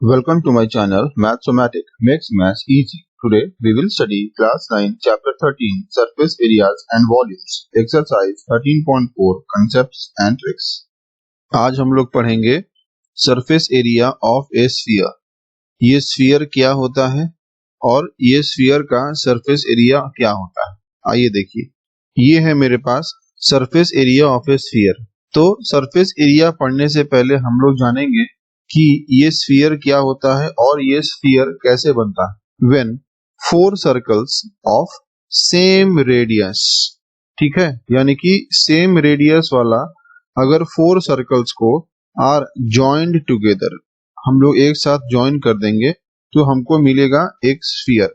Welcome to my channel Mathsomatic makes maths easy. Today we will study class 9 chapter 13 surface areas and volumes exercise 13.4 concepts and tricks. आज हम लोग पढ़ेंगे surface area of a sphere. ये sphere क्या होता है और ये sphere का surface area क्या होता है। आइए देखिए, ये है मेरे पास surface area of a sphere। तो surface area पढ़ने से पहले हम लोग जानेंगे कि ये स्फीयर क्या होता है और ये स्फीयर कैसे बनता है। When four circles of same radius, ठीक है, यानी कि सेम रेडियस वाला अगर फोर सर्कल्स को आर जॉइंड टुगेदर, हम लोग एक साथ ज्वाइन कर देंगे तो हमको मिलेगा एक sphere.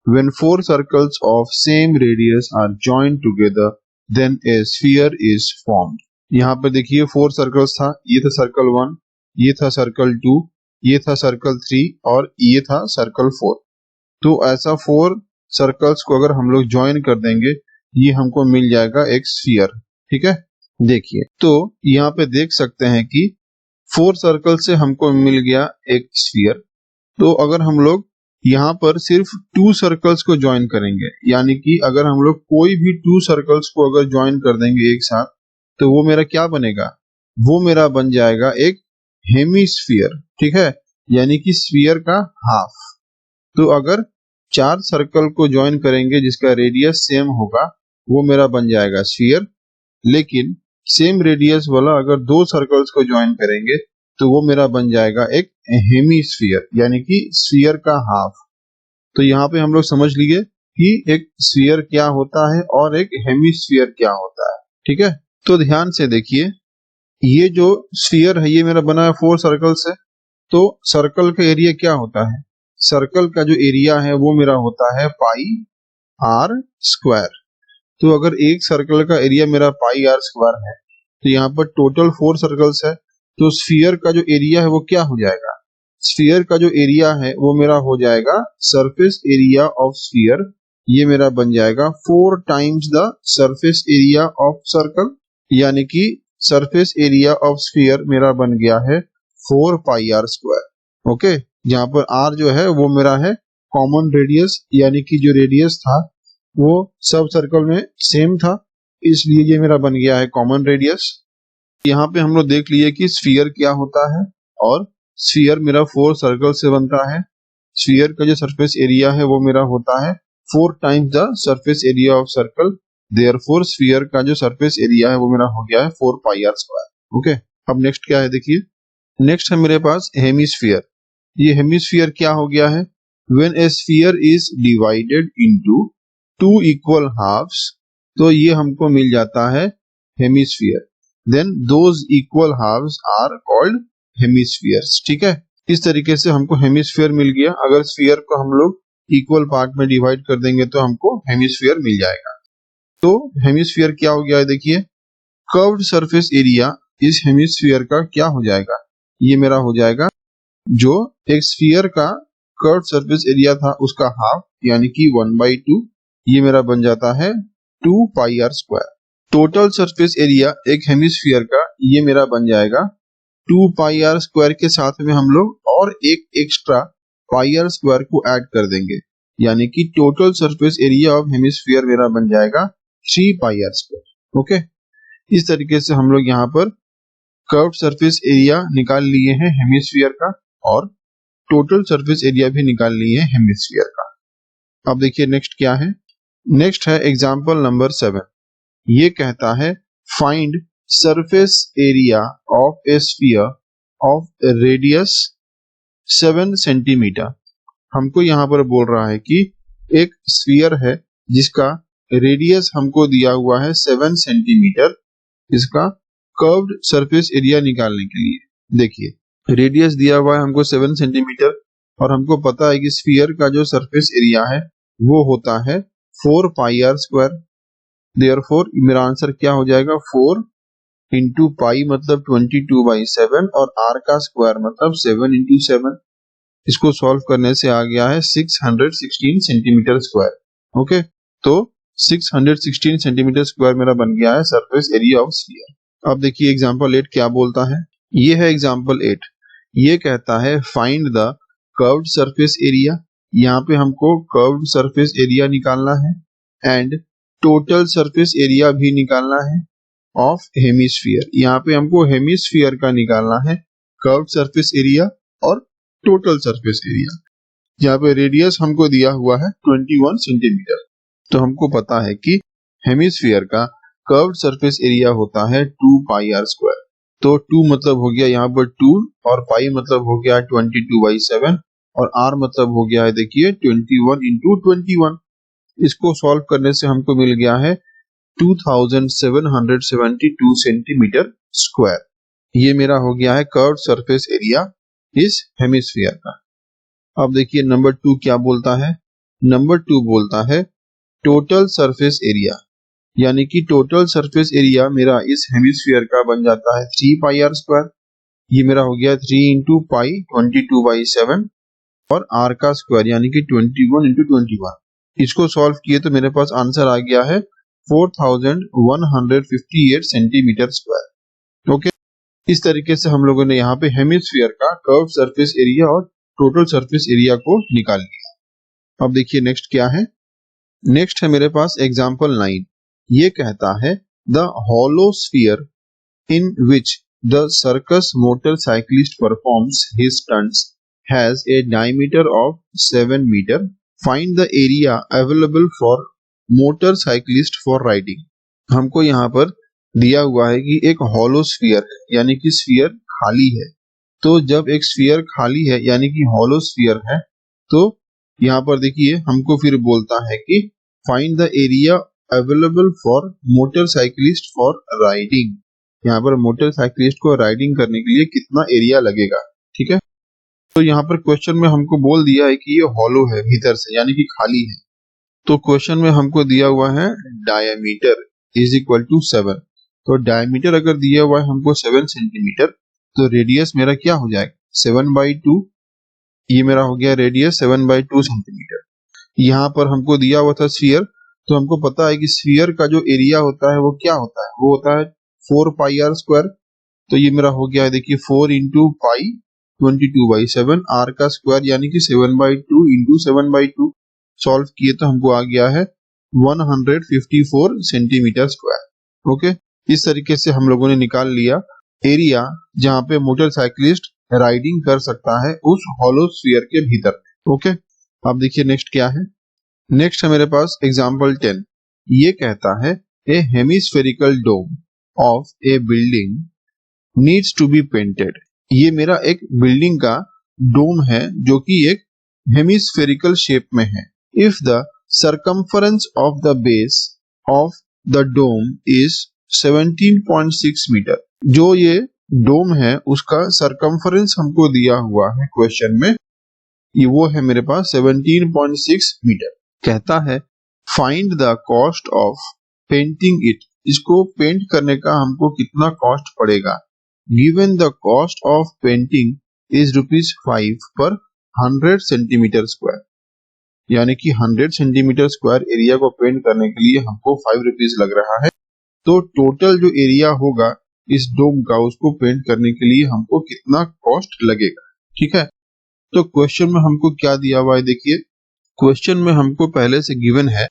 When four circles of same radius are joined together, then a sphere is formed. यहाँ पे देखिए फोर सर्कल्स था, ये था सर्कल 1, ये था सर्कल 2, ये था सर्कल 3 और ये था सर्कल 4। तो ऐसा फोर सर्कल्स को अगर हम लोग ज्वाइन कर देंगे ये हमको मिल जाएगा एक स्फीयर। ठीक है, देखिए तो यहाँ पे देख सकते हैं कि फोर सर्कल से हमको मिल गया एक स्फीयर। तो अगर हम लोग यहाँ पर सिर्फ टू सर्कल्स को ज्वाइन करेंगे, यानी कि अगर हम लोग कोई भी टू सर्कल्स को अगर ज्वाइन कर देंगे एक साथ, तो वो मेरा क्या बनेगा, वो मेरा बन जाएगा एक हेमीस्फीयर। ठीक है, यानी कि स्फीयर का हाफ। तो अगर चार सर्कल को ज्वाइन करेंगे जिसका रेडियस सेम होगा, वो मेरा बन जाएगा स्फीयर। लेकिन सेम रेडियस वाला अगर दो सर्कल्स को ज्वाइन करेंगे तो वो मेरा बन जाएगा एक हेमीस्फीयर, यानी कि स्फीयर का हाफ। तो यहाँ पे हम लोग समझ लिए कि एक स्फीयर क्या होता है और एक हेमीस्फीयर क्या होता है। ठीक है, तो ध्यान से देखिए, ये जो स्फीयर है ये मेरा बना है फोर सर्कल से। तो सर्कल का एरिया क्या होता है, सर्कल का जो एरिया है वो मेरा होता है पाई आर स्क्वायर। तो अगर एक सर्कल का एरिया मेरा पाई आर स्क्वायर है तो यहाँ पर टोटल फोर सर्कल्स है, तो स्फीयर का जो एरिया है वो क्या हो जाएगा, स्फीयर का जो एरिया है वो मेरा हो जाएगा सरफेस एरिया ऑफ स्फीयर। ये मेरा बन जाएगा 4 times the surface area of circle, यानी कि सरफेस एरिया ऑफ स्फीयर मेरा बन गया है 4 पाई आर स्क्वायर। ओके, जहां पर आर जो है वो मेरा है कॉमन रेडियस, यानी कि जो रेडियस था वो सब सर्कल में सेम था, इसलिए ये मेरा बन गया है कॉमन रेडियस। यहाँ पे हम लोग देख लिए कि स्फीयर क्या होता है, और स्फीयर मेरा फोर सर्कल से बनता है। स्फीयर का जो सरफेस एरिया है वो मेरा होता है 4 times the surface area of circle. Therefore sphere का जो सरफेस एरिया है वो मेरा हो गया है 4 पाई आर स्क्वायर। ओके, अब नेक्स्ट क्या है देखिए, नेक्स्ट है मेरे पास हेमीस्फीयर। ये हेमीस्फीयर क्या हो गया है, when a sphere is divided into 2 equal halves, तो ये हमको मिल जाता है hemisphere. Then those equal halves are called hemispheres. ठीक है, इस तरीके से हमको हेमीस्फीयर मिल गया। अगर स्फीयर को हम लोग इक्वल पार्ट में डिवाइड कर देंगे तो हमको हेमीस्फीयर मिल जाएगा। तो हेमीस्फीयर क्या हो गया है देखिए, कर्व्ड सरफेस एरिया इस हेमीस्फीयर का क्या हो जाएगा, ये मेरा हो जाएगा जो एक स्फीयर का कर्व्ड सरफेस एरिया था उसका हाफ, यानी कि 1/2, ये मेरा बन जाता है 2 pi R square. Total surface area एक हेमीस्फीयर का ये मेरा बन जाएगा 2 पाई आर स्क्वायर के साथ में हम लोग और एक एक्स्ट्रा पाई आर स्क्वायर को ऐड कर देंगे, यानी कि total surface area of hemisphere मेरा बन जाएगा 3 पाई आर स्क्वायर। ओके, इस तरीके से हम लोग यहाँ पर कर्व्ड सरफेस एरिया निकाल लिए हैं हेमीस्फीयर का, और टोटल सरफेस एरिया भी निकाल लिए हैं हेमीस्फीयर का। अब देखिए नेक्स्ट क्या है, नेक्स्ट है एग्जांपल नंबर 7। ये कहता है find surface area of A sphere of radius 7 centimetre. हमको यहाँ पर बोल रहा है कि एक स्फीयर है जिसका रेडियस हमको दिया हुआ है 7 सेंटीमीटर, इसका कर्व्ड सरफेस एरिया निकालने के लिए। देखिए रेडियस दिया हुआ है हमको 7 सेंटीमीटर, और हमको पता है कि स्फीयर का जो सरफेस एरिया है वो होता है 4 पाई आर स्क्वायर। देयरफॉर मेरा आंसर क्या हो जाएगा, 4 इंटू पाई मतलब 22/7 और आर का स्क्वायर मतलब 7 इंटू 7। इसको सॉल्व करने से आ गया है 616 सेंटीमीटर स्क्वायर। ओके, तो 616 सेंटीमीटर स्क्वायर मेरा बन गया है सरफेस एरिया ऑफ स्फीयर। अब देखिए एग्जांपल 8 क्या बोलता है, ये है एग्जांपल 8। ये कहता है find the curved surface area, यहाँ पे हमको कर्व्ड सरफेस एरिया निकालना है एंड टोटल सरफेस एरिया भी निकालना है ऑफ हेमिस्फीयर, यहाँ पे हमको हेमिस्फीयर का निकालना है कर्व्ड सरफेस एरिया और टोटल सरफेस एरिया। यहाँ पे रेडियस हमको दिया हुआ है 21 सेंटीमीटर, तो हमको पता है कि हेमिस्फीयर का कर्व्ड सरफेस एरिया होता है 2 पाई आर स्क्वायर। तो 2 मतलब हो गया यहाँ पर 2 और पाई मतलब हो गया 22/7 और आर मतलब हो गया है देखिए 21 इंटू 21। इसको सॉल्व करने से हमको मिल गया है 2772 सेंटीमीटर स्क्वायर। ये मेरा हो गया है कर्व्ड सरफेस एरिया इस हेमिस्फीयर का। अब देखिए नंबर 2 क्या बोलता है। नंबर 2 बोलता है टोटल सरफेस एरिया, यानी कि टोटल सरफेस एरिया मेरा इस हेमिस्फीयर का बन जाता है 3 पाई आर स्क्वायर। ये मेरा हो गया 3 इंटू पाई 22/7 और आर का स्क्वायर यानी कि 21 इंटू 21। इसको सॉल्व किए तो मेरे पास आंसर आ गया है 4158 सेंटीमीटर स्क्वायर। ओके, इस तरीके से हम लोगों ने यहाँ पे हेमिस्फीयर का कर्व सरफेस एरिया और टोटल सरफेस एरिया को निकाल लिया। अब देखिए नेक्स्ट क्या है। नेक्स्ट है मेरे पास एग्जाम्पल 9। ये कहता है the hollow sphere in which the circus motorcyclist performs his stunts has a diameter of 7 metre, find the area available for motorcyclist for riding. हमको यहाँ पर दिया हुआ है कि एक हॉलो स्फीयर है, यानी कि स्फीयर खाली है। तो जब एक स्फीयर खाली है यानी कि हॉलो स्फीयर है, तो यहाँ पर देखिए हमको फिर बोलता है कि find the area available for motorcyclist for riding. यहाँ पर मोटर साइक्लिस्ट को राइडिंग करने के लिए कितना एरिया लगेगा, ठीक है। तो यहाँ पर क्वेश्चन में हमको बोल दिया है कि ये हॉलो है भीतर से, यानी कि खाली है। तो क्वेश्चन में हमको दिया हुआ है डायमीटर इज इक्वल टू 7। तो डायमीटर अगर दिया हुआ है हमको 7 सेंटीमीटर, तो रेडियस मेरा क्या हो जाएगा 7/2। ये मेरा हो गया रेडियस 7/2 सेंटीमीटर। यहाँ पर हमको दिया हुआ था स्फीयर, तो हमको पता है कि स्फीयर का जो एरिया होता है वो क्या होता है, वो होता है 4 पाई आर स्क्वायर। तो ये मेरा हो गया है देखिए 4 इंटू पाई 22/7 आर का स्क्वायर यानी कि 7/2 इंटू 7/2। सॉल्व किए तो हमको आ गया है 154 सेंटीमीटर स्क्वायर। ओके, इस तरीके से हम लोगों ने निकाल लिया एरिया जहां पे मोटरसाइकिलिस्ट राइडिंग कर सकता है उस हॉलो स्फीयर के भीतर। ओके, अब देखिए नेक्स्ट क्या है। नेक्स्ट है मेरे पास एग्जांपल 10। ये कहता है a hemispherical dome of a building needs to be painted. ये मेरा एक बिल्डिंग का डोम है जो कि एक हेमिस्फेरिकल शेप में है। If the circumference of the base of the dome is 17.6 metre, जो ये डोम है उसका सरकमफरेंस हमको दिया हुआ है क्वेश्चन में, ये वो है मेरे पास 17.6 मीटर। कहता है find the cost of painting it, इसको पेंट करने का हमको कितना कॉस्ट पड़ेगा। Given the cost of painting is ₹5 पर 100 सेंटीमीटर स्क्वायर, यानी कि 100 सेंटीमीटर स्क्वायर एरिया को पेंट करने के लिए हमको 5 रुपीज लग रहा है। तो टोटल जो एरिया होगा इस डोम का उसको पेंट करने के लिए हमको कितना कॉस्ट लगेगा, ठीक है। तो क्वेश्चन में हमको क्या दिया हुआ है देखिए। क्वेश्चन में हमको पहले से गिवन है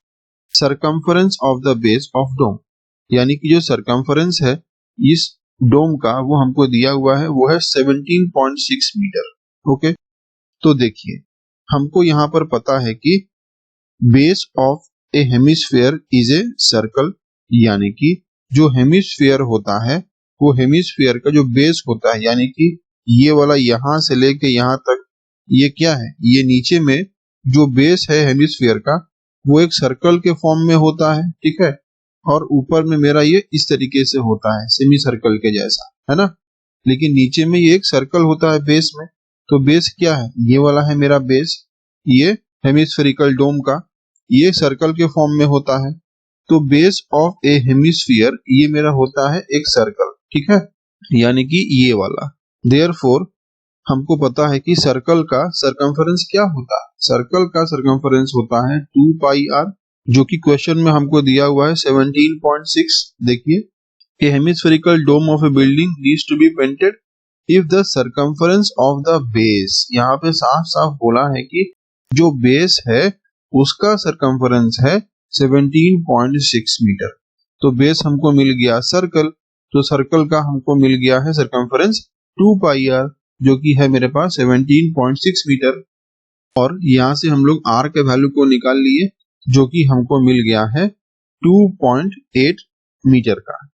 circumference of the base of dome, यानी कि जो सरकमफरेंस है इस डोम का वो हमको दिया हुआ है, वो है 17.6 मीटर। ओके, तो देखिए हमको यहाँ पर पता है कि base of A hemisphere is a circle, यानी कि जो हेमिस्फीयर होता है वो हेमिस्फीयर का जो बेस होता है, यानी कि ये वाला यहां से लेके यहां तक ये क्या है, ये नीचे में जो बेस है हेमिस्फीयर का वो एक सर्कल के फॉर्म में होता है, ठीक है। और ऊपर में मेरा ये इस तरीके से होता है सेमी सर्कल के जैसा, है ना। लेकिन नीचे में ये एक सर्कल होता है बेस में। तो बेस क्या है, ये वाला है मेरा बेस, ये हेमिस्फेरिकल डोम का ये सर्कल के फॉर्म में होता है। तो बेस ऑफ ए हेमिस्फीयर ये मेरा होता है एक सर्कल, ठीक है, यानी कि ये वाला। देयरफॉर हमको पता है कि सर्कल का सरकमफरेंस क्या होता है, सर्कल का सरकमफरेंस होता है 2 पाई आर, जो कि क्वेश्चन में हमको दिया हुआ है 17.6। देखिए a hemispherical dome of a building needs to be painted, if the circumference of the base, यहाँ पे साफ साफ बोला है कि जो बेस है उसका सर्कमफरेंस है 17.6 मीटर। तो बेस हमको मिल गया सर्कल, तो सर्कल का हमको मिल गया है सर्कमफरेंस 2 पाई आर, जो कि है मेरे पास 17.6 मीटर। और यहाँ से हम लोग आर के वैल्यू को निकाल लिए, जो कि हमको मिल गया है 2.8 मीटर का।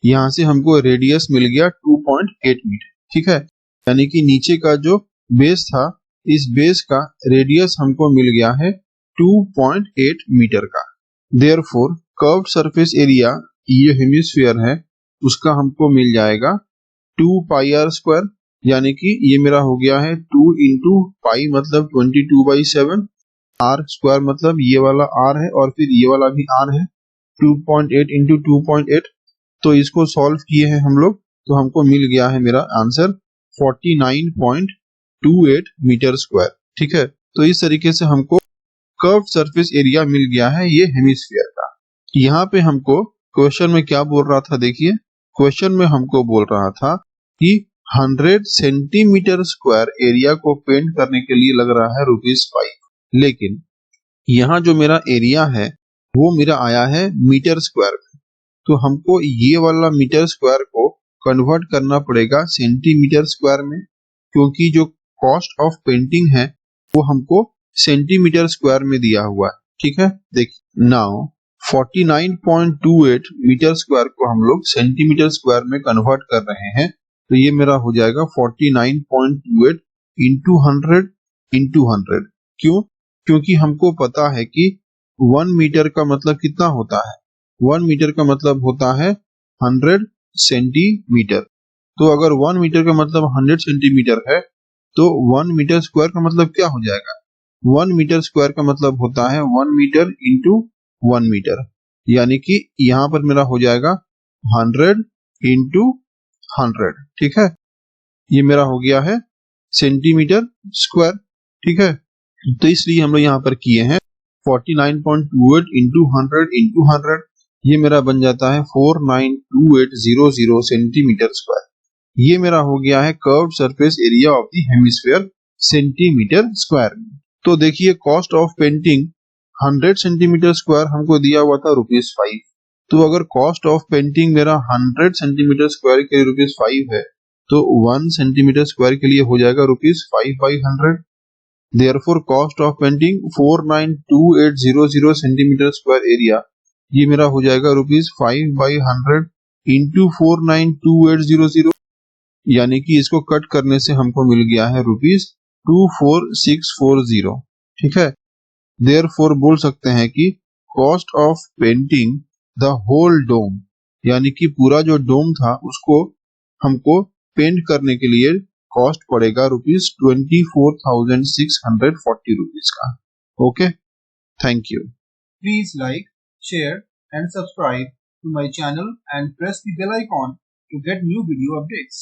यहाँ से हमको रेडियस मिल गया 2.8 मीटर, ठीक है। यानी कि नीचे का जो बेस था, इस बेस का रेडियस हमको मिल गया है 2.8 मीटर का। देयरफॉर कर्व्ड सरफेस एरिया, ये हेमिस्फीयर है, उसका हमको मिल जाएगा 2 पाई आर स्क्वायर, यानी कि ये मेरा हो गया है 2 इंटू पाई मतलब 22/7, आर स्क्वायर मतलब ये वाला आर है और फिर ये वाला भी आर है, 2.8 इंटू 2.8। तो इसको सॉल्व किए हैं हम लोग, तो हमको मिल गया है मेरा आंसर 49.28 मीटर स्क्वायर, ठीक है। तो इस तरीके से हमको कर्व्ड सरफेस एरिया मिल गया है ये हेमिस्फीयर का। यहाँ पे हमको क्वेश्चन में क्या बोल रहा था, देखिए क्वेश्चन में हमको बोल रहा था कि 100 सेंटीमीटर स्क्वायर एरिया को पेंट करने के लिए लग रहा है ₹5, लेकिन यहाँ जो मेरा एरिया है वो मेरा आया है मीटर स्क्वायर में। तो हमको ये वाला मीटर स्क्वायर को कन्वर्ट करना पड़ेगा सेंटीमीटर स्क्वायर में, क्योंकि जो कॉस्ट ऑफ पेंटिंग है वो हमको सेंटीमीटर स्क्वायर में दिया हुआ है, ठीक है। देखिए नाउ 49.28 मीटर स्क्वायर को हम लोग सेंटीमीटर स्क्वायर में कन्वर्ट कर रहे हैं, तो ये मेरा हो जाएगा 49.28 इंटू 100। क्यों? क्योंकि हमको पता है कि 1 मीटर का मतलब कितना होता है, 1 मीटर का मतलब होता है 100 सेंटीमीटर। तो अगर 1 मीटर का मतलब 100 सेंटीमीटर है, तो 1 मीटर स्क्वायर का मतलब क्या हो जाएगा, 1 मीटर स्क्वायर का मतलब होता है 1 मीटर इंटू 1 मीटर, यानी कि यहाँ पर मेरा हो जाएगा 100 इंटू 100, ठीक है। ये मेरा हो गया है सेंटीमीटर स्क्वायर, ठीक है। तो इसलिए हम लोग यहाँ पर किए हैं 49.28 इंटू 100, ये मेरा बन जाता है 492,800 सेंटीमीटर स्क्वायर। ये मेरा हो गया है curved surface area of the hemisphere centimetre square में। तो देखिए cost of painting 100 centimetre square हमको दिया हुआ था ₹5। तो अगर कॉस्ट ऑफ पेंटिंग मेरा 100 सेंटीमीटर स्क्वायर के लिए ₹5 है, तो 1 सेंटीमीटर स्क्वायर के लिए हो जाएगा ₹5/100। Therefore cost of painting 492,800 centimetre square area, ये मेरा हो जाएगा ₹5/100 इंटू 492,800, यानी कि इसको कट करने से हमको मिल गया है ₹24,640, ठीक है। Therefore बोल सकते हैं कि cost of painting the whole dome, यानी कि पूरा जो डोम था उसको हमको पेंट करने के लिए कॉस्ट पड़ेगा ₹24,640 का। Okay, thank you. Please like, share and subscribe to my channel and press the bell icon to get new video updates.